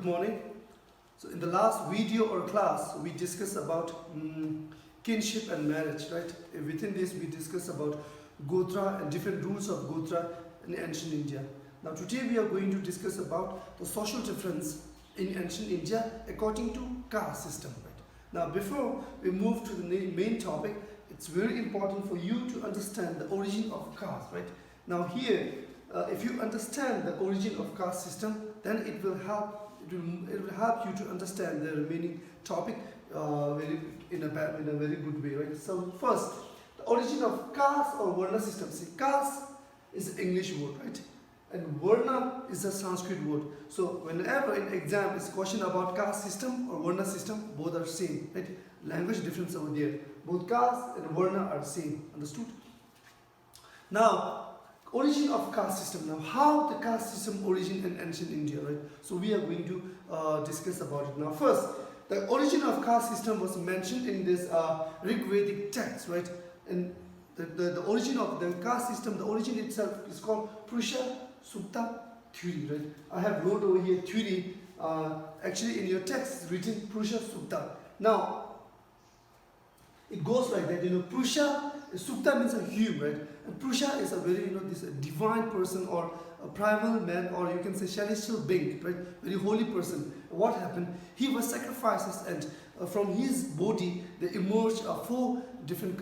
Good morning. So in the last video or class, we discussed about kinship and marriage, right? Within this, we discussed about Gotra and different rules of Gotra in ancient India. Now today we are going to discuss about the social difference in ancient India according to caste system, right? Now before we move to the main topic, it's very important for you to understand the origin of caste, right? Now here, if you understand the origin of caste system, then it will help you to understand the remaining topic in a very good way, right? So first, the origin of caste or Varna system. See, caste is an English word, right? And Varna is a Sanskrit word. So whenever in exam is question about caste system or Varna system, both are same, right? Language difference over there. Both caste and Varna are same. Understood? Now, origin of caste system. Now, how the caste system origin in ancient India, right? So we are going to discuss about it. Now, first, the origin of caste system was mentioned in this SherigVideo text, right? And the origin of the caste system, the origin itself is called Purusha Sukta theory, right? I have wrote over here theory. Actually, in your text, written Purusha Sukta. Now, it goes like that, Purusha, Sukta means a human, right? And Purusha is a very, this divine person or a primal man, or you can say celestial being, right? Very holy person. What happened? He was sacrificed, and from his body they emerged four different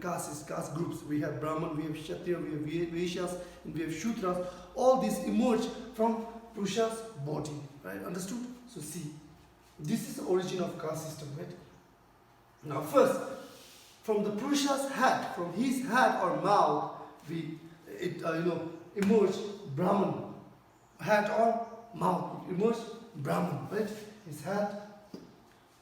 caste groups. We have Brahman, we have Kshatriya, we have Vaishyas, and we have Shudras. All these emerged from Purusha's body, right? Understood? So see, this is the origin of caste system, right? Now first, from the Purusha's head, from his head or mouth, emerged Brahman. Head or mouth, emerged Brahman, right? His head,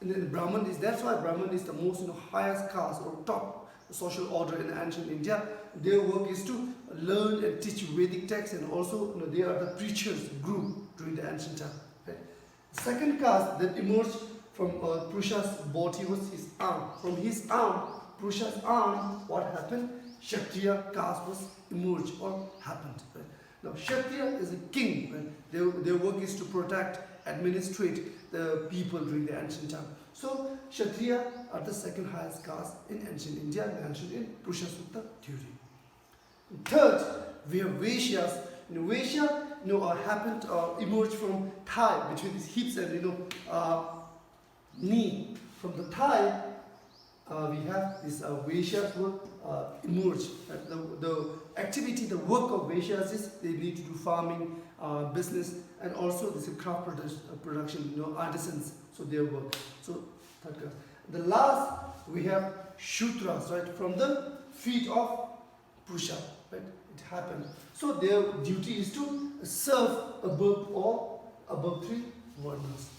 and then Brahman is, that's why Brahman is the most highest caste or top social order in ancient India. Their work is to learn and teach Vedic texts, and also they are the preachers group during the ancient time. Right? The second caste that emerged from Purusha's body was his arm. From his arm, Purusha's arm, what happened? Kshatriya caste was emerged or happened. Right? Now Kshatriya is a king. Right? Their work is to protect, administrate the people during the ancient time. So Kshatriya are the second highest caste in ancient India, mentioned in Purusha Sukta theory. Third, we have Vaishyas. Vaishya, happened emerged from thigh, between his hips and knee. From the thigh, we have this Vaishyas will emerge. The activity, the work of Vaishyas is they need to do farming, business, and also this craft production, artisans, so their work. So third class. The last, we have Shudras, right? From the feet of Purusha, right? It happened. So their duty is to serve above three varnas.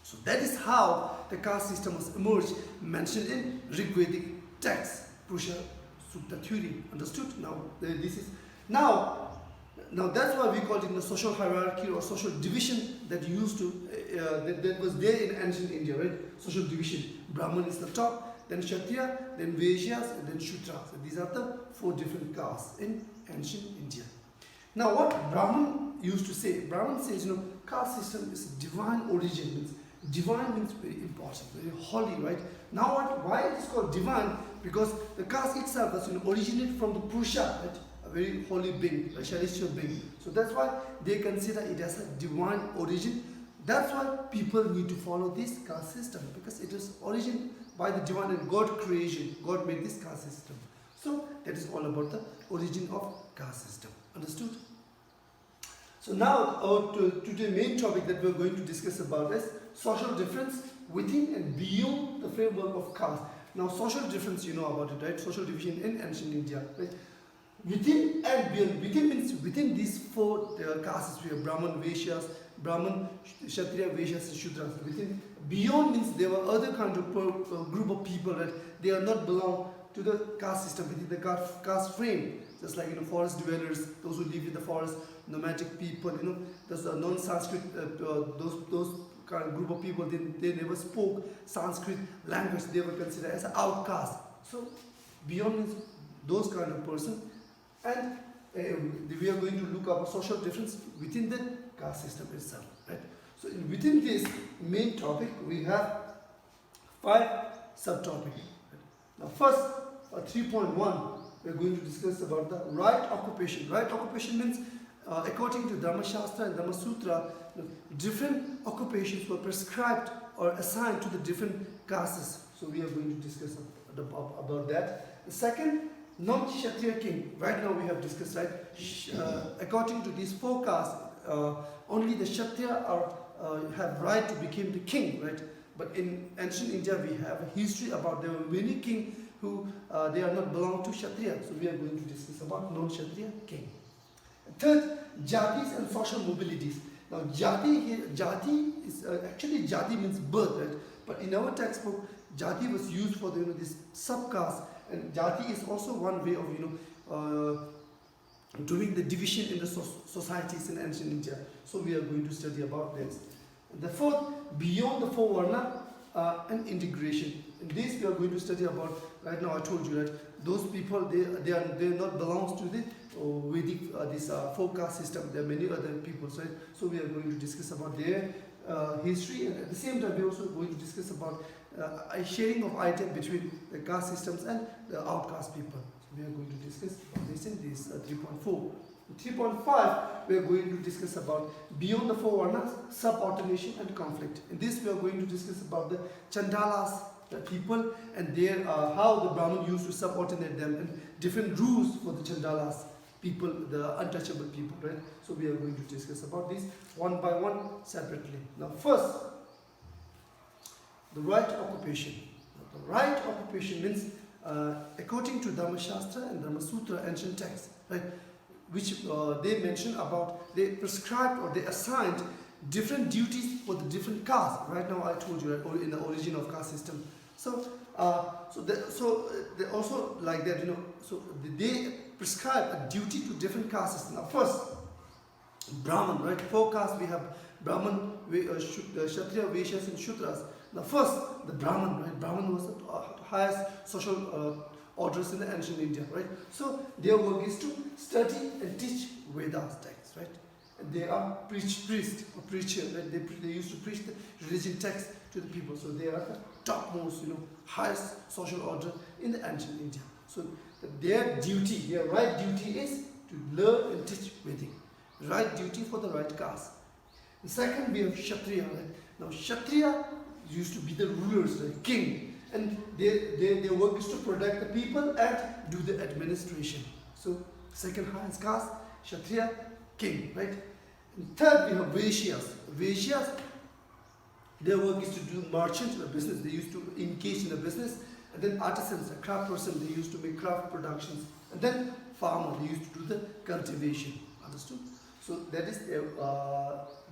So that is how the caste system was emerged, mentioned in SherigVideo text, Purusha Sukta theory. Understood? Now this is now that's why we call it the social hierarchy or social division that used to that was there in ancient India, right? Social division. Brahman is the top, then Kshatriya, then Vaishyas, and then Shudras. So these are the four different castes in ancient India. Now what Brahman used to say? Brahman says, caste system is divine origin. Divine means very important, very holy, right? Now why it is called divine? Because the caste itself was originated from the Purusha, right? A very holy being, a celestial being. So that's why they consider it as a divine origin. That's why people need to follow this caste system, because it is origin by the divine and God creation. God made this caste system. So that is all about the origin of caste system. Understood? So now to the main topic that we are going to discuss about is social difference within and beyond the framework of caste. Now social difference, you know about it, right? Social division in ancient India, right? Within and beyond. Within means within these four castes, we have Brahman, Vaishyas, Kshatriya, Vaishyas, and Shudras. Within, beyond means there were other kind of group of people that they are not belong to the caste system, within the caste frame. Just like forest dwellers, those who live in the forest, nomadic people, those non-Sanskrit, those kind of group of people, they never spoke Sanskrit language. They were considered as an outcast. So beyond means those kind of person, and we are going to look up a social difference within the caste system itself, right? So within this main topic, we have 5 subtopics. Now first, 3.1, we are going to discuss about the right occupation. Right occupation means, according to Dharma Shastra and Dharma Sutra, different occupations were prescribed or assigned to the different castes. So we are going to discuss about that. The second, non-Kshatriya king. Right now we have discussed, right? According to these 4 castes, only the Kshatriya have right to become the king, right? But in ancient India, we have a history about there were many kings who they are not belong to Kshatriya. So we are going to discuss about non-Kshatriya king. Third, jatis and social mobilities. Now jati here, jati is actually jati means birth, right? But in our textbook, jati was used for the this subcaste, and jati is also one way of doing the division in the societies in ancient India. So we are going to study about this. The fourth, beyond the 4 varna and integration. In this we are going to study about. Right now I told you that those people they are not belongs to the Vedic this 4 caste system. There are many other people, right? So we are going to discuss about their history, and at the same time we are also going to discuss about a sharing of item between the caste systems and the outcast people. So we are going to discuss this in this 3.4. 3.5, we are going to discuss about beyond the 4 varnas, subordination and conflict. In this we are going to discuss about the Chandalas, the people, and their how the Brahmin used to subordinate them, and different rules for the Chandalas people, the untouchable people, right? So we are going to discuss about this one by one separately. Now first, the right occupation. The right occupation means, according to Dharma Shastra and Dharma Sutra ancient texts, right, which they mention about, they prescribed or they assigned different duties for the different castes. Right now I told you, right, in the origin of caste system. So they also like that, so they prescribe a duty to different castes. Now first, Brahman, right? 4 castes we have: Brahman, Kshatriya, Vaishyas and Shudras. Now first, the Brahman, right? Brahman was the highest social orders in the ancient India, right? So their work is to study and teach Vedas texts, right? And they are priests or preacher, right? They used to preach the religion text to the people. So they are the topmost, highest social order in the ancient India. So their duty, their right duty is to learn and teach Vedic. Right duty for the right caste. The second, we have Kshatriya, right? Now Kshatriya used to be the rulers, the king, and their work is to protect the people and do the administration. So second highest caste, Kshatriya, king, right? And third, we have Vaishyas. Vaishyas, their work is to do merchant business. They used to engage in a business. And then artisans, a craft person, they used to make craft productions. And then farmer, they used to do the cultivation. Understood? So that is their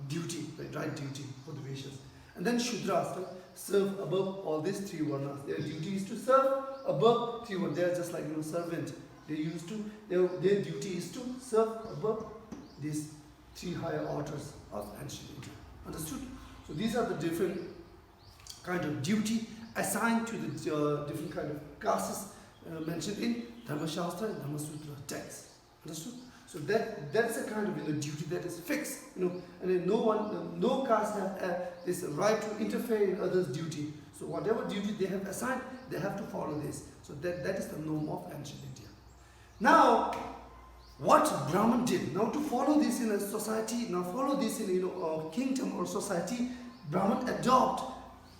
duty, right duty for the Vaishyas. And then Shudras, right, serve above all these 3 varnas. Their duty is to serve above 3 varnas. They are just like servant. They used to their duty is to serve above these 3 higher orders of ancient India. Understood? So these are the different kind of duty assigned to the different kind of castes mentioned in Dharma Shastra and Dharma Sutra texts. Understood? So that's a kind of duty that is fixed, and then no caste have this right to interfere in others' duty. So whatever duty they have assigned, they have to follow this. So that is the norm of ancient India. Now, what Brahman did, now to follow this in a society, now follow this in a kingdom or society, Brahman adopt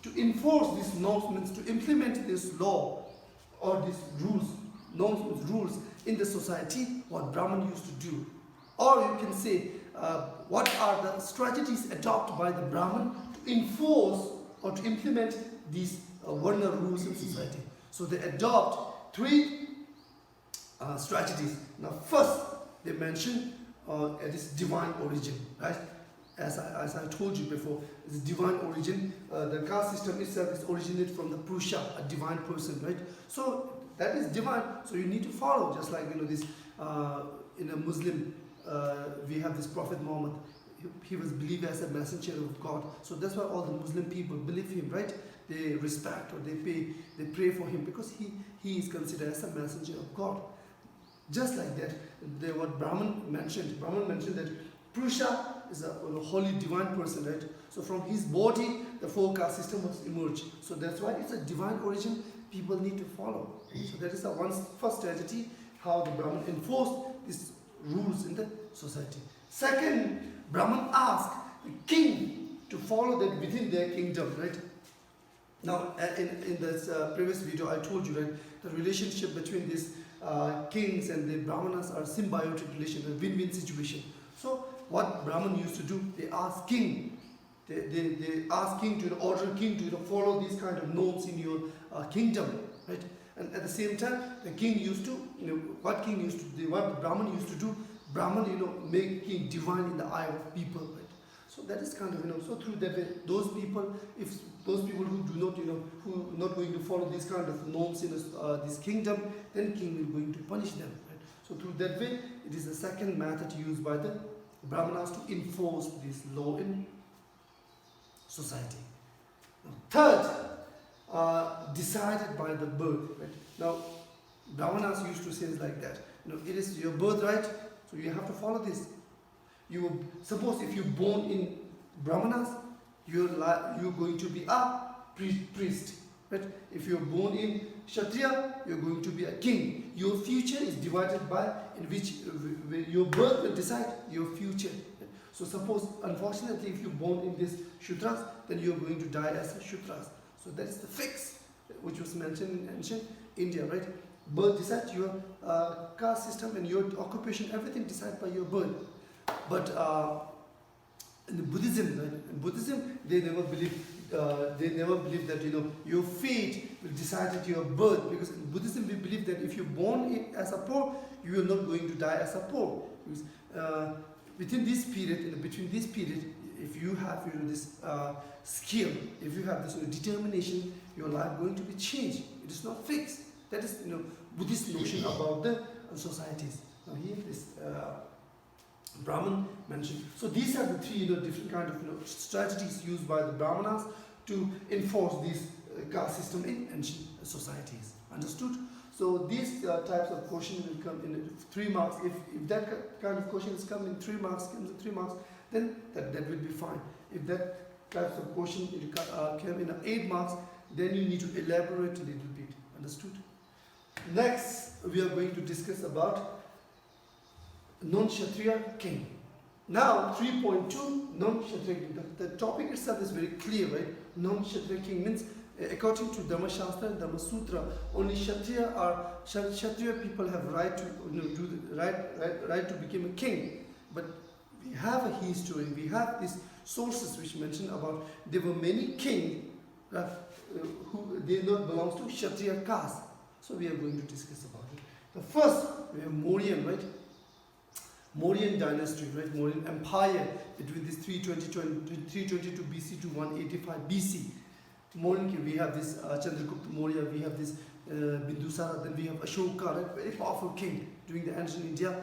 to enforce these norms, means to implement this law or these rules, norms, rules in the society, what Brahman used to do. Or you can say, what are the strategies adopted by the Brahman to enforce or to implement these Varna rules in society. So they adopt 3 strategies. Now first, they mention this divine origin, right? As I told you before, this divine origin, the caste system itself is originated from the Purusha, a divine person, right? So that is divine, so you need to follow, just like this in a Muslim, we have this Prophet Muhammad. He was believed as a messenger of God. So that's why all the Muslim people believe him, right? They respect or they pray for him because he is considered as a messenger of God. Just like that, what Brahman mentioned that Purusha is a holy divine person, right? So So from his body, the 4 caste system was emerged. So that's why it's a divine origin people need to follow. So that is the first tragedy, how the Brahman enforced these rules in the society. Second, Brahman asked the king to follow that within their kingdom, right? Now, in this previous video, I told you, right, the relationship between these kings and the Brahmanas are symbiotic relation, a win-win situation. So, what Brahman used to do, they ask king, they ask king to order king to follow these kind of norms in your kingdom, right? And at the same time, the king used to, what Brahman used to do, Brahman, make king divine in the eye of people, right? So that is kind of, so through that way, those people, if those people who do not, who not going to follow these kind of norms in this kingdom, then king will going to punish them, right? So through that way, it is the second method used by the Brahmanas to enforce this law in society. Now, third, decided by the birth, right? Now, Brahmanas used to say it like that, it is your birthright, so you have to follow this. Suppose if you're born in Brahmanas, you're going to be a priest, right? If you're born in Kshatriya, you're going to be a king. Your future is divided by in which your birth will decide your future. Right? So suppose, unfortunately, if you're born in this Shudras, then you're going to die as a Shudras. So that is the fix, which was mentioned in ancient India, right? Birth decides your caste system and your occupation, everything decided by your birth. But in the Buddhism, right? In Buddhism, they never believe that your fate will decide at your birth, because in Buddhism we believe that if you're born as a poor, you are not going to die as a poor. Because within this period, between this period, if you have this skill, if you have this determination, your life going to be changed. It is not fixed. That is Buddhist notion about the societies. Now here this Brahman mentioned. So these are the 3 different kind of strategies used by the Brahmanas to enforce this caste system in ancient societies. Understood? So these types of question will come in 3 marks. If that kind of question is come in 3 marks, then that will be fine. If that types of question came in 8 marks, then you need to elaborate a little bit. Understood? Next, we are going to discuss about non-Kshatriya king. Now, 3.2, non-Kshatriya king. The topic itself is very clear, right? Non-Kshatriya king means, according to Dhamma Shastra and Dhamma Sutra, only Kshatriya people have right to right to become a king. But we have a history. We have these sources which mention about there were many kings who they not belongs to Kshatriya caste. So we are going to discuss about it. The first, we have Mauryan, right? Mauryan dynasty, right? Mauryan empire between this 322 BC to 185 BC. Mauryan, we have this Chandragupta Maurya, we have this Bindusara, then we have Ashoka, right? Very powerful king during the ancient India.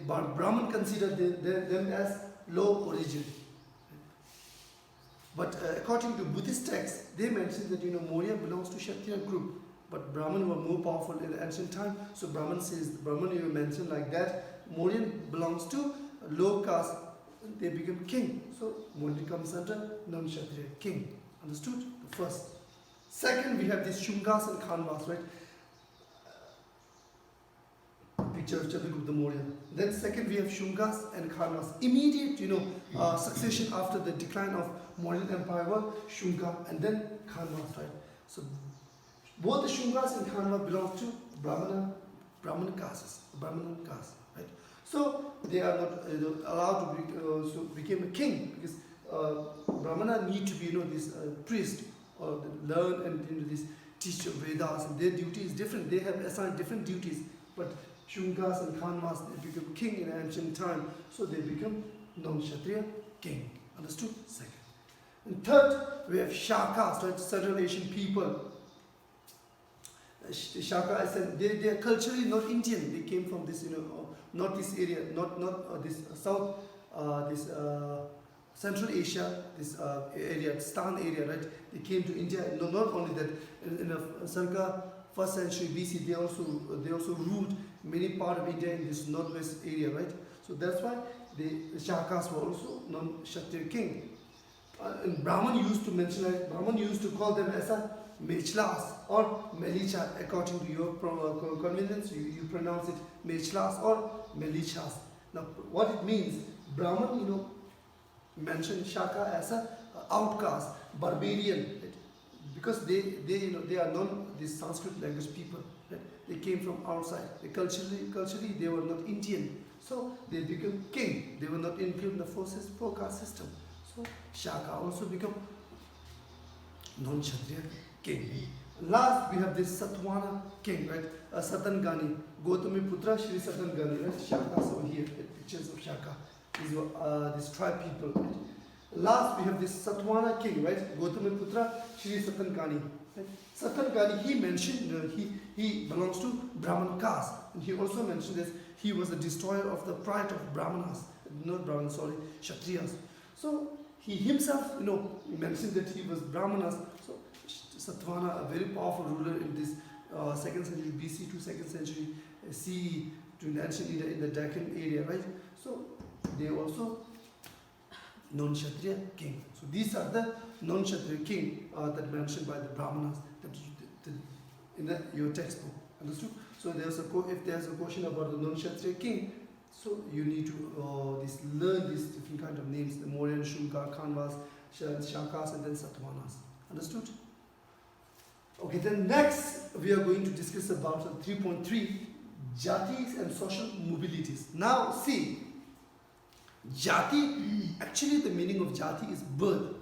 Brahman considered them as low origin. But according to Buddhist texts, they mention that Maurya belongs to Kshatriya group. But Brahman were more powerful in the ancient time. So Brahman mentioned like that. Mauryan belongs to low caste. They become king. So Mauryan comes under non-Kshatriya king. Understood? The first. Second, we have these Shungas and Khanvas, right? Picture of Chandragupta Maurya. Then second, we have Shungas and Khanvas. Immediate, succession after the decline of Mauryan Empire were Shunga and then Khanvas, right? So both the Shungas and Khanva belong to Brahmana castes, Brahmana caste, right? So they are not allowed to become a king, because Brahmana need to be this priest or learn and this teach Vedas, and their duty is different. They have assigned different duties. But Shungas and Khanvas, they become king in ancient time, so they become non-Kshatriya king. Understood? Second. And third, we have Shakas, right? Central Asian people. Shaka, they are culturally not Indian. They came from this, northeast area, not this south, this Central Asia, this area, Stan area, right? They came to India. No, not only that, in the circa 1st century BC, they also ruled many part of India in this northwest area, right? So that's why the Shakas were also non-Kshatriya king. And Brahman used to mention, Brahman used to call them as a Mechlas or Melicha, according to your convenience. You pronounce it Mechlas or Melichas. Now, what it means, Brahman, mentioned Shaka as a outcast, barbarian, right? Because they are these Sanskrit language people, right? They came from outside. Culturally they were not Indian, so they became king. They were not included in the four caste system. So Shaka also become non-Kshatriya king. Last we have this Satvana king, right? Satangani, Gautami Putra Shri Satangani, right? Shaka, so here pictures of Shaka. These tribe people, right? Last we have this Satvana king, right? Gautami Putra Shri Satangani. Right? Satangani, he mentioned he belongs to Brahman caste, and he also mentioned this. He was the destroyer of the pride of Brahmanas, not Brahmanas, sorry, Kshatriyas. So he himself, mentioned that he was Brahmanas. So Satvana, a very powerful ruler in this 2nd century BC to 2nd century CE, to ancient India in the Deccan area, right? So they also non-Kshatriya king. So these are the non-Kshatriya king that mentioned by the Brahmanas in your textbook. Understood? So if there's a question about the non-Kshatriya king, so you need to learn these different kind of names: the Mauryan, Shunga, Kanvas, Shakas, and then Satvanas. Understood? Okay. Then next we are going to discuss about 3.3 jatis and social mobilities. Now see. Jati, actually the meaning of jati is birth,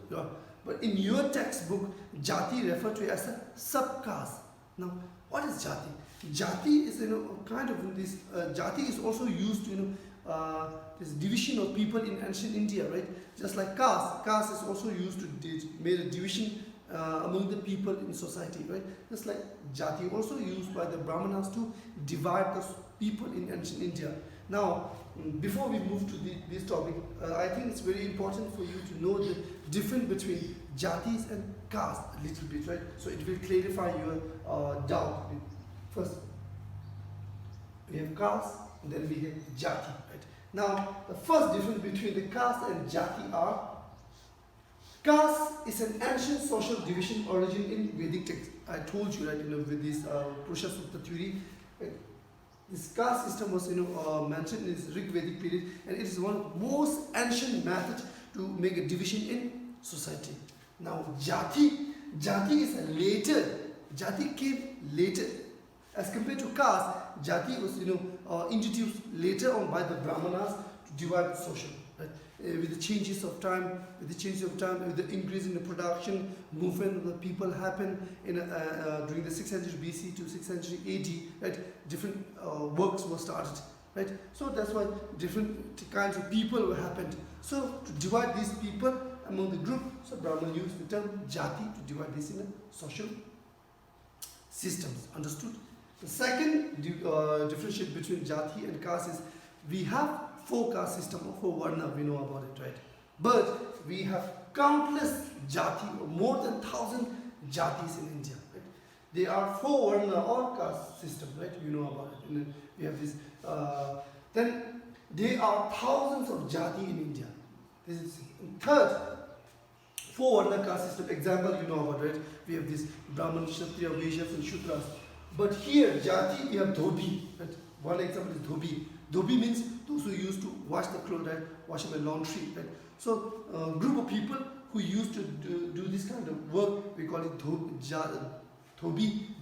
but in your textbook, jati referred to as a subcaste. Now, what is jati? Jati is kind of this. Jati is also used this division of people in ancient India, right? Just like caste. Caste is also used to make a division among the people in society, right? Just like jati, also used by the Brahmanas to divide the people in ancient India. Now, before we move to this topic, I think it's very important for you to know the difference between jatis and caste a little bit, right? So it will clarify your doubt. First, we have caste, and then we have jati, right? Now, the first difference between the caste and jati are: caste is an ancient social division origin in Vedic text. I told you, right? With this Purusha Sukta theory. Right? This caste system was mentioned in this RigVedic period, and it is one of the most ancient methods to make a division in society. Now jati is a later, jati came later. As compared to caste, jati was introduced later on by the Brahmanas to divide social. Right? With the changes of time, with the increase in the production, movement of the people happened during the 6th century BC to 6th century AD. Right? Different works were started. Right? So that's why different kinds of people happened. So to divide these people among the group, so Brahman used the term jati to divide this in a social systems. Understood? The second differentiate between jati and caste is we have 4 caste system or 4 varna, we know about it, right? But we have countless jati, or more than 1,000 jatis in India, right? There are 4 varna or caste system, right? You know about it. And then we have this. Then there are thousands of jati in India. This is third. 4 varna caste system. Example, you know about, right? We have this Brahman, Kshatriya, Vaishyas, and Shudras. But here, jati, we have dhobi. Right? One example is dhobi. Dhobi means those who used to wash the clothes, right? Wash them in laundry, right? So, group of people who used to do this kind of work, we call it dhobi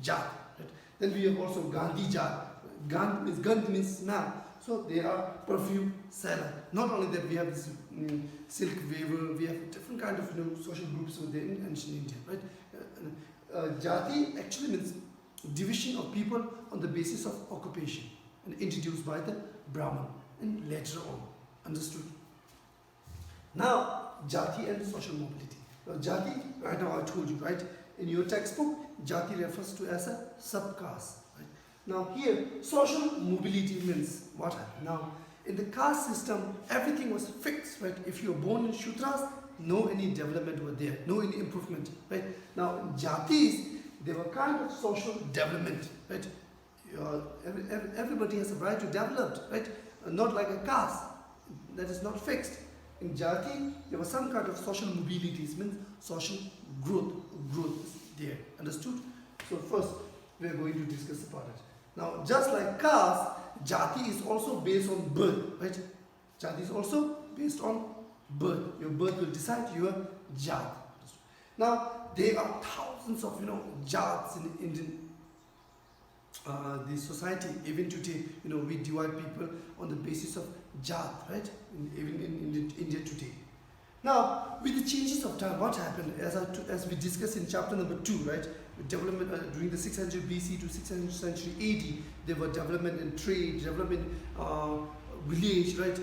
jat. Right? Then we have also Gandhi jat. Gandh means smell. So they are perfume seller. Not only that, we have this silk weaver. We have different kind of social groups within ancient India, right? Jati actually means division of people on the basis of occupation, and introduced by the Brahman and later on. Understood? Now, jati and social mobility. Now, jati, right now I told you, right? In your textbook, jati refers to as a subcaste. Right? Now here, social mobility means what? Now, in the caste system, everything was fixed, right? If you were born in Shudras, no any development were there, no any improvement, right? Now, in jatis, they were kind of social development, right? Everybody has a right to develop, right? Not like a caste that is not fixed. in Jati, there was some kind of social mobilities, means social growth is there. Understood? So first, we are going to discuss about it. Now, just like caste, Jati is also based on birth, right? Jati is also based on birth. Your birth will decide your Jat. Now, there are thousands of Jats in Indian the society. Even today, we divide people on the basis of Jat, right? Even in India today. Now, with the changes of time, what happened? As we discussed in chapter number 2, right? With development during the 600 BC to 600 century AD, there were development in trade, development village, right?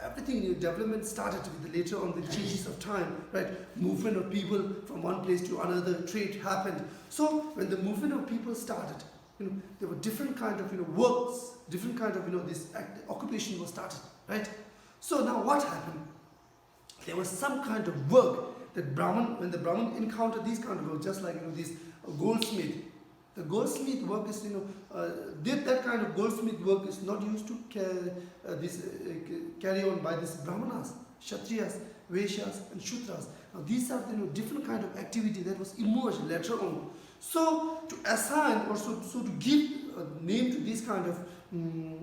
Everything development started with later on the changes of time, right? Movement of people from one place to another, trade happened. So when the movement of people started, there were different kind of works, different kind of this occupation was started, right? So now what happened? There was some kind of work that when the Brahmin encountered these kind of work, just like this goldsmith. The goldsmith work is that kind of goldsmith work is not used to carry on by these Brahmanas, Kshatriyas, Vaishyas and Shudras. Now these are different kind of activity that was emerged later on. So to assign or so to give a name to this kind of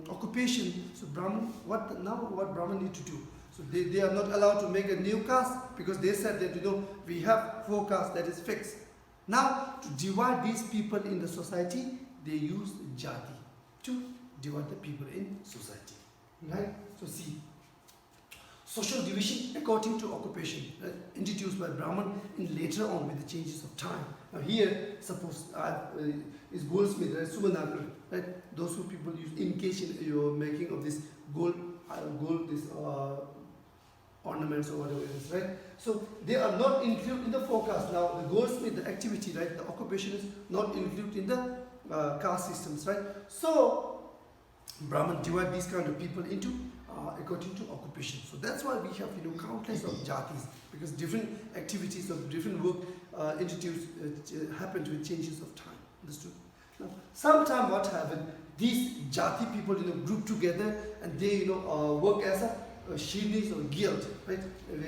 occupation, so Brahman, what Brahman need to do? So they are not allowed to make a new caste because they said that we have 4 castes that is fixed. Now to divide these people in the society, they use Jati to divide the people in society. Right? So see, social division according to occupation, introduced by Brahman in later on with the changes of time. Now here, suppose is goldsmith, right? Subanakar, right? Those who people use in case you're making of this gold this ornaments or whatever it is, right? So they are not included in the forecast. Now the goldsmith, the activity, right? The occupation is not included in the caste systems, right? So Brahman divide these kind of people into according to occupation. So that's why we have countless of jatis, because different activities of different work introduced happened with changes of time. Understood? Now, sometime what happened? These jati people group together and they work as a shirnis or guild, right?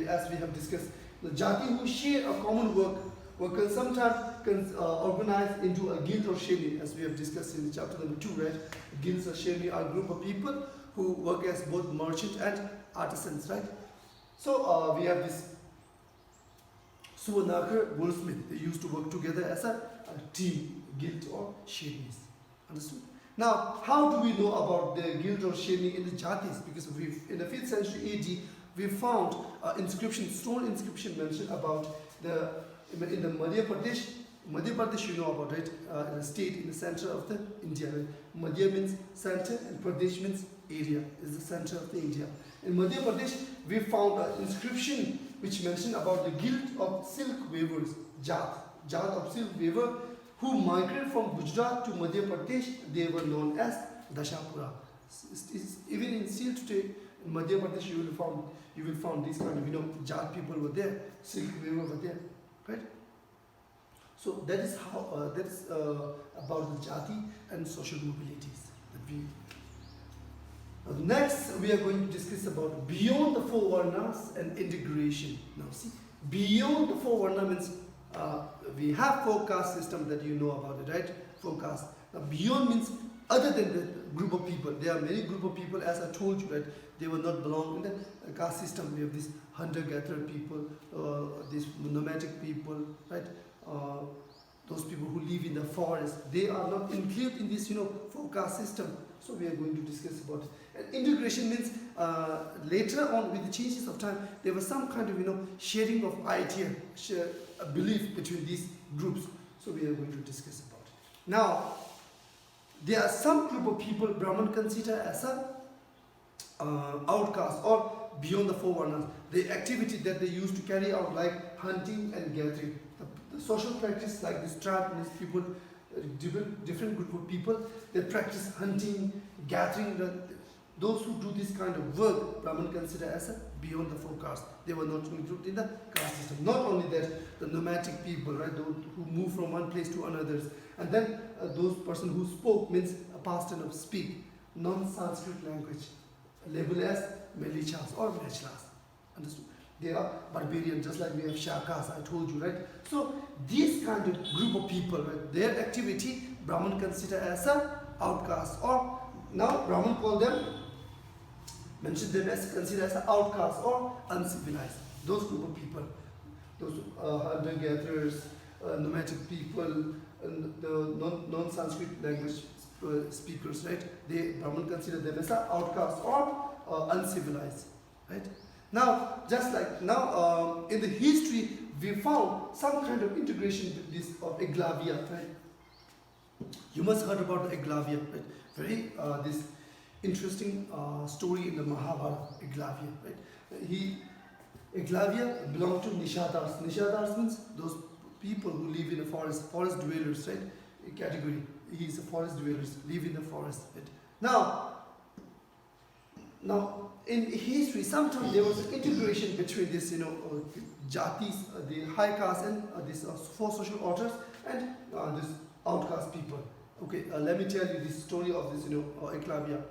As we have discussed, the jati who share a common work can sometimes organize into a guild or shirni, as we have discussed in chapter number 2, right? Guilds or shirni are a group of people who work as both merchant and artisans, right? So we have this Subanakar, goldsmith. They used to work together as a team, guild or shirnis. Understood? Now, how do we know about the guild or shirni in the jatis? Because in the 5th century AD, we found stone inscription mentioned about in the Madhya Pradesh. Madhya Pradesh, you know about it, in a state in the center of the India. Madhya means center and Pradesh means area, is the center of the India. In Madhya Pradesh, we found an inscription which mentioned about the guild of silk weavers, Jat of silk weaver, who migrated from Gujarat to Madhya Pradesh. They were known as Dashapura. Even in still today, in Madhya Pradesh, you will find these kind of Jat people were there, silk weaver were there, right? So that is how about the jati and social mobilities. Next, we are going to discuss about beyond the 4 varnas and integration. Now, see, beyond the 4 varna means we have 4 caste system that you know about it, right? 4 caste. Now, beyond means other than the group of people. There are many group of people, as I told you, right? They will not belong in the caste system. We have this hunter-gatherer people, these nomadic people, right? Those people who live in the forest, they are not included in this, 4 caste system. So we are going to discuss about it. And integration means later on, with the changes of time, there was some kind of, sharing of idea, a belief between these groups. So we are going to discuss about it. Now, there are some group of people Brahman consider as a outcast or beyond the 4 varnas. The activity that they used to carry out, like hunting and gathering. The social practice, like this tribe, these people, different group of people, they practice hunting, gathering. Those who do this kind of work, Brahman consider as a beyond the 4 castes. They were not included in the caste system. Not only that, the nomadic people, right, those who move from one place to another, and then those person who spoke means a past tense of speak, non-Sanskrit language, labeled as Melichas or Mechlas. Understood? They are barbarian, just like we have Shakas, I told you, right? So these kind of group of people, right, their activity, Brahman consider as a outcast, or now Brahman call them, mention them as considered as an outcast or uncivilized. Those group of people, those hunter-gatherers, nomadic people, and the non-Sanskrit language speakers, right? They Brahman consider them as an outcast or uncivilized, right? Now, just like now, in the history, we found some kind of integration with this of Eglavia, right? You must heard about the Eglavia, right? Very this interesting story in the Mahabharata, Eglavia, right? Eglavia belonged to Nishadars. Nishadars means those people who live in the forest dwellers, right? A category. He is a forest dwellers, live in the forest, right? Now, in history, sometimes there was an integration between this, jatis, the high caste, and these four social orders, and this outcast people. Okay, let me tell you the story of this, Eklavya.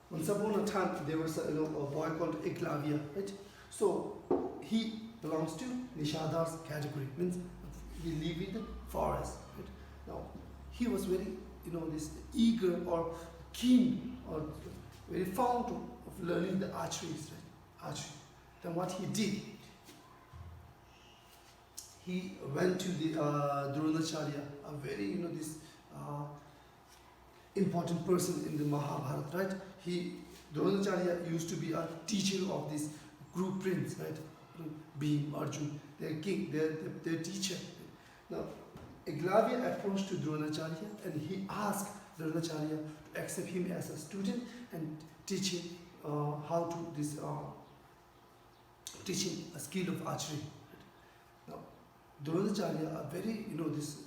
Once upon a time, there was a boy called Eklavya, right? So he belongs to Nishadar's category, means he live in the forest. Right? Now he was very, this eager or keen or very fond of learning the archery, right? Archery. Then what he did, he went to the Dronacharya, a very, this important person in the Mahabharata, right? Dronacharya used to be a teacher of this group prince, right? Being Arjun, their king, their teacher. Now, Eglavya approached to Dronacharya and he asked Dronacharya to accept him as a student and teach him how to teach him a skill of archery. Now, Dronacharya, a very this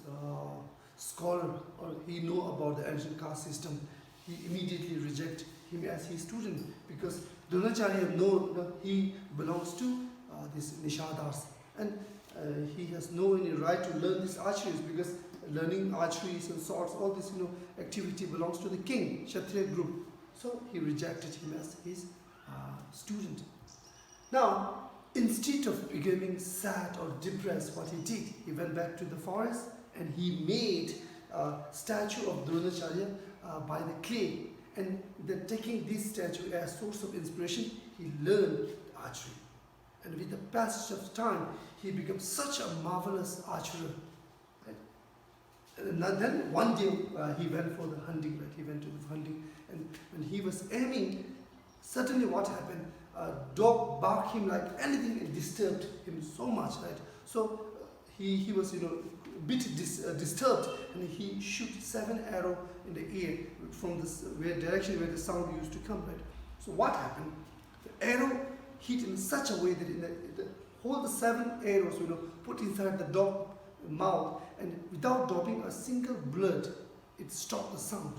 scholar, or he know about the ancient caste system, he immediately reject him as his student because Dronacharya know that he belongs to this Nishadars, and he has no any right to learn this archery because learning archery and swords, all this activity belongs to the king, Kshatriya group. So he rejected him as his student. Now, instead of becoming sad or depressed, what he did, he went back to the forest and he made a statue of Dronacharya by the clay. And then taking this statue as source of inspiration, he learned archery. And with the passage of time, he became such a marvelous archer. Right? And then one day he went for the hunting. Right? He went to the hunting, and when he was aiming, suddenly what happened? A dog barked him like anything and disturbed him so much. Right? So he was a bit disturbed, and he shoot 7 arrows in the air from this direction where the sound used to come. Right? So what happened? The arrow hit in such a way that the 7 arrows put inside the dog mouth, and without dropping a single blood, it stopped the sound.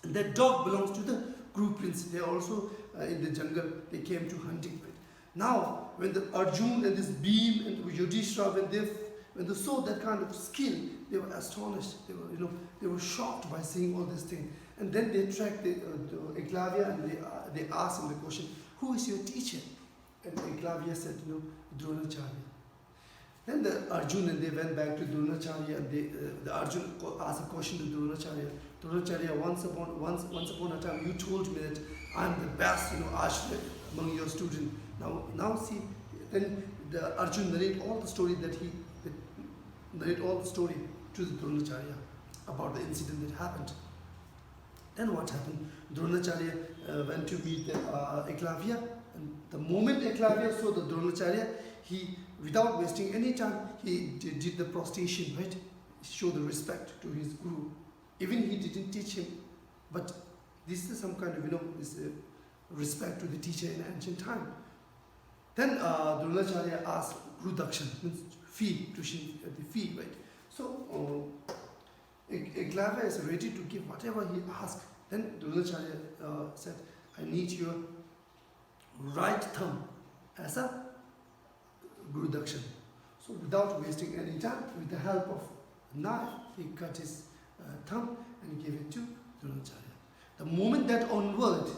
And that dog belongs to the group prince. They also in the jungle, they came to hunting. Right? Now when the Arjun and this Bhim and Yudhishthira, when they saw that kind of skill, they were astonished. They were shocked by seeing all these things. And then they tracked the Eklavya and they asked him the question, "Who is your teacher?" And Eklavya said, Dronacharya. Then the Arjun and they went back to Dronacharya, and the Arjun asked a question to Dronacharya. Dronacharya, once upon a time you told me that I'm the best archer among your students. Now see, then the Arjun narrate all the story to the Dronacharya about the incident that happened. Then what happened? Dronacharya went to meet the Eklavya, and the moment Eklavya saw the Dronacharya, he, without wasting any time, he did the prostration, right? Show the respect to his guru. Even he didn't teach him, but this is some kind of this respect to the teacher in ancient time. Then Dronacharya asked Guru Dakshan, means fee, tuition at the fee, right? So Eklavya is ready to give whatever he asked. Then Dronacharya said, "I need your right thumb as a Guru Dakshan." So without wasting any time, with the help of a knife, he cut his thumb and gave it to Dronacharya. The moment that onward,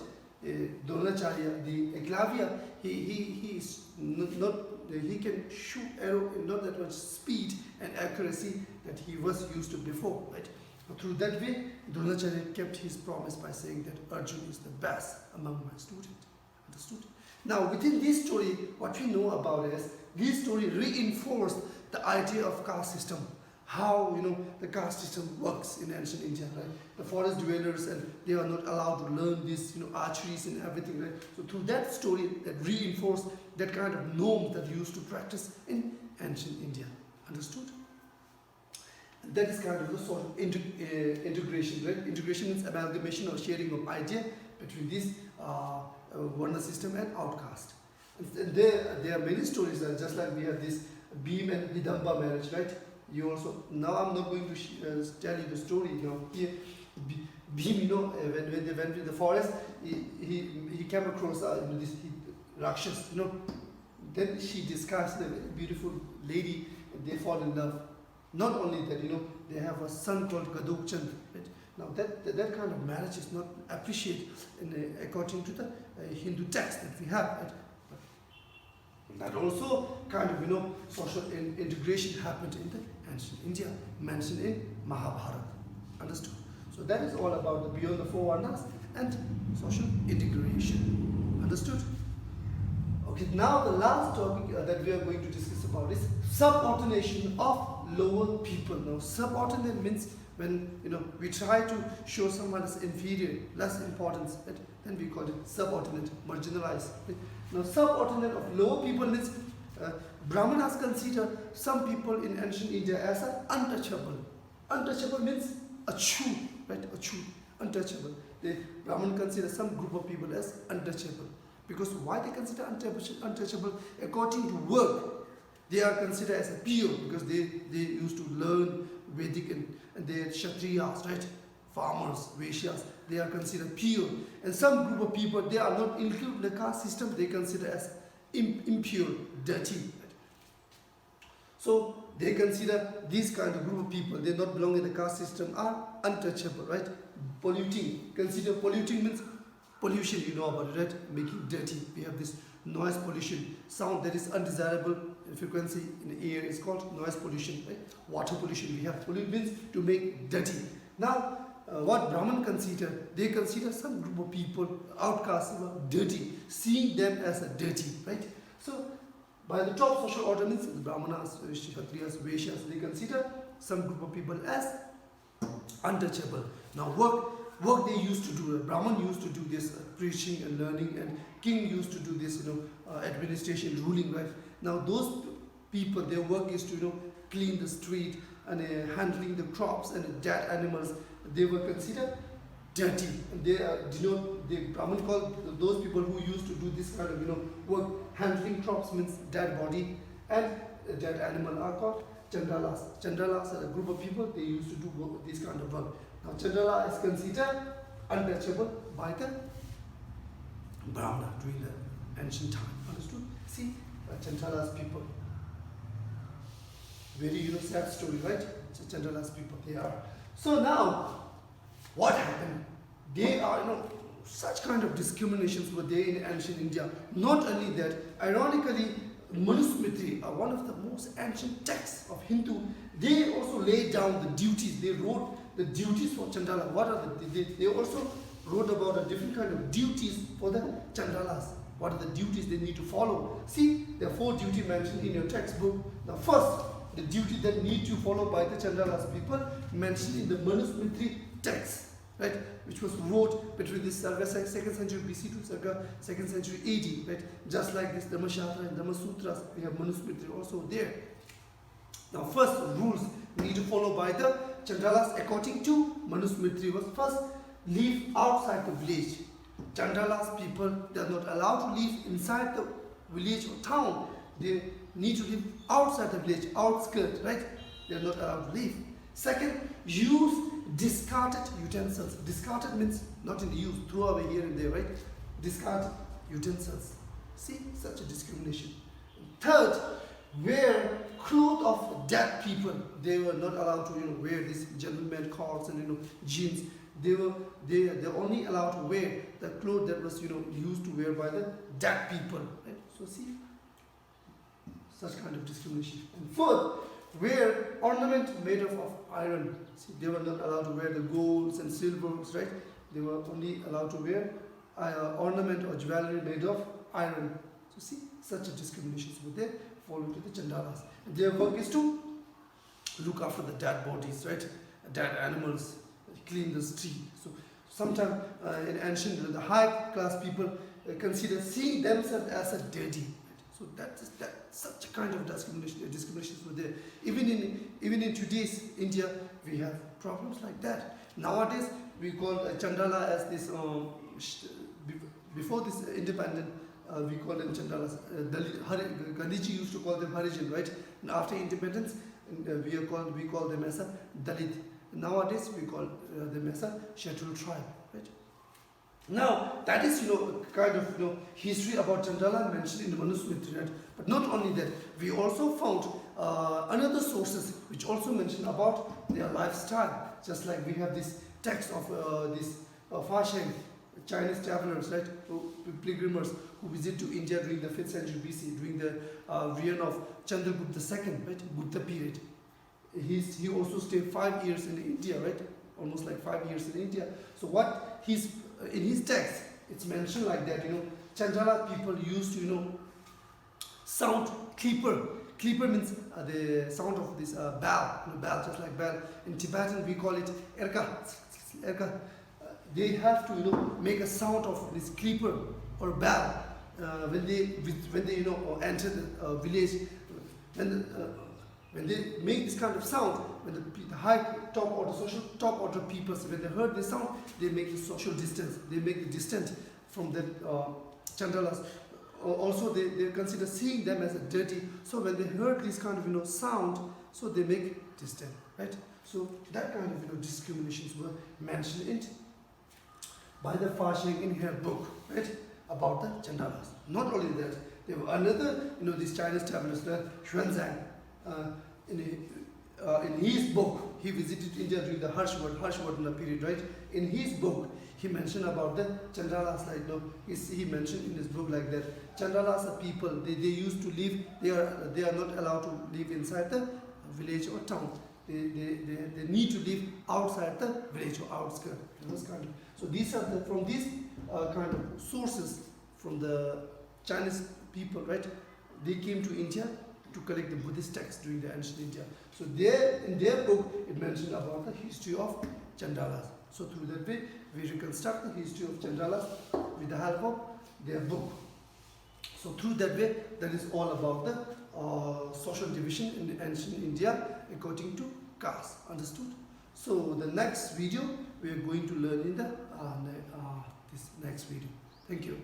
Dronacharya, the Eklavya, he is not he can shoot arrow in not that much speed and accuracy that he was used to before, right? But through that way, Dronacharya kept his promise by saying that Arjun is the best among my students. Understood? Now, within this story, what we know about is this story reinforced the idea of caste system. How the caste system works in ancient India, right? The forest dwellers, and they are not allowed to learn this, archeries and everything, right? So through that story, that reinforced that kind of norm that used to practice in ancient India. Understood? That is kind of the sort of integration, right? Integration means amalgamation or sharing of idea between this Varna system and outcast. And there are many stories, just like we have this Bhim and Vidamba marriage, right? You also, now I'm not going to tell you the story, here Bhim, when they went to the forest, he came across this Rakshas, then she discussed a beautiful lady, and they fall in love. Not only that, they have a son called Gadokchand, right? Now that kind of marriage is not appreciated according to the Hindu text that we have, right? That also kind of social integration happened in the ancient India, mentioned in Mahabharata. Understood? So that is all about the beyond the four varnas and social integration. Understood? Okay, now the last topic that we are going to discuss about is subordination of lower people. Now subordinate means when we try to show someone as inferior, less importance, right? Then we call it subordinate, marginalized. Right? Now subordinate of lower people means Brahmanas consider some people in ancient India as untouchable. Untouchable means achut, right? Achut, untouchable. The Brahman consider some group of people as untouchable. Because why they consider untouchable? According to work, they are considered as a pure because they used to learn Vedic and they are Kshatriyas, right? Farmers, Vaishyas, they are considered pure. And some group of people, they are not included in the caste system, they consider as impure, dirty. Right? So they consider these kind of group of people, they not belong in the caste system, are untouchable, right? Polluting, consider polluting means pollution, about it, right? Making dirty. We have this noise pollution, sound that is undesirable frequency in the air is called noise pollution, right? Water pollution, we have pollute means to make dirty. Now, what Brahman consider, they consider some group of people, outcasts, dirty, seeing them as a dirty, right? So, by the top social order means the Brahmanas, Kshatriyas, Vaishyas, they consider some group of people as untouchable. Now, work they used to do, Brahman used to do this preaching and learning, and king used to do this, administration, ruling, right? Now, those people, their work is to, clean the street and handling the crops and dead animals. They were considered dirty. And they the Brahman called those people who used to do this kind of work, handling crops means dead body, and dead animal are called Chandalas. Chandalas are a group of people, they used to do this kind of work. Now Chandala is considered untouchable by the Brahmana during the ancient time. Understood? See, Chandalas people. Very sad story, right? Chandalas people, they are. So now, what happened? They are, such kind of discriminations were there in ancient India. Not only that, ironically, Manusmriti, one of the most ancient texts of Hindu, they also laid down the duties. They wrote the duties for Chandala. What are they also wrote about a different kind of duties for the Chandalas. What are the duties they need to follow? See, there are 4 duties mentioned in your textbook. Now, first, the duty that need to follow by the Chandalas people mentioned in the Manusmriti text, right, which was wrote between this circa 2nd century BC to circa 2nd century AD, right? Just like this Dhammasastra and Dhammasutras, we have Manusmriti also there. Now, first rules need to follow by the Chandalas according to Manusmriti was first, live outside the village. Chandalas people, they are not allowed to live inside the village or town. They need to live outside the village, outskirts, right? They are not allowed to live. Second, use discarded utensils. Discarded means not in use, throw away here and there, right? Discarded utensils. See, such a discrimination. Third, wear clothes of dead people. They were not allowed to, wear these gentleman coats and jeans. they're only allowed to wear the clothes that was used to wear by the dead people, right? So see, such kind of discrimination. And fourth, wear ornament made of iron. See, they were not allowed to wear the golds and silvers, right? They were only allowed to wear ornament or jewelry made of iron. So see, such a discriminations were there, fall into the Chandalas. And their work is to look after the dead bodies, right? Dead animals, clean the street. So sometimes in ancient, the high class people consider seeing themselves as a dirty. Right? So that's such a kind of discriminations were there. Even in today's India, we have problems like that. Nowadays, we call Chandala as this. Before this independent, we call them Chandalas. Gandhiji used to call them Harijan, right? And after independence, we call them as a Dalit. Nowadays, we call them as a scheduled tribe, right? Now, that is, kind of, history about Chandala mentioned in the Manusmriti, right? But not only that, we also found another sources which also mention about their lifestyle. Just like we have this text of this Fasheng, Chinese travelers, right? Pilgrims who visit to India during the 5th century BC, during the reign of Chandragupta II, right? Gupta period. He also stayed 5 years in India, right? Almost like 5 years in India. So what in his text, it's mentioned like that, Chandala people used to, sound clipper. Clipper means the sound of this bell, bell, just like bell. In Tibetan, we call it erka. Erka. They have to, make a sound of this clipper or bell when they enter the village. When they make this kind of sound, when the high top order, social top order people, when they heard this sound, they make the social distance. They make the distance from the Chandalas. Also, they consider seeing them as a dirty. So when they heard this kind of sound, so they make distance, right? So that kind of discriminations were mentioned by the Fasheng in her book, right, about the Chandalas. Not only that, there were another, these Chinese travelers, Xuanzang. In his book, he visited India during the Harshvardhana period, right? In his book, he mentioned about the Chandalas, like he mentioned in his book like that. Chandalas are people. They used to live. They are not allowed to live inside the village or town. They need to live outside the village or outskirts. So these are from these kind of sources from the Chinese people, right? They came to India to collect the Buddhist texts during the ancient India. So in their book, it mentioned about the history of Chandalas. So through that way, we reconstruct the history of Chandalas with the help of their book. So through that way, that is all about the social division in ancient India according to caste. Understood? So the next video, we are going to learn in the this next video. Thank you.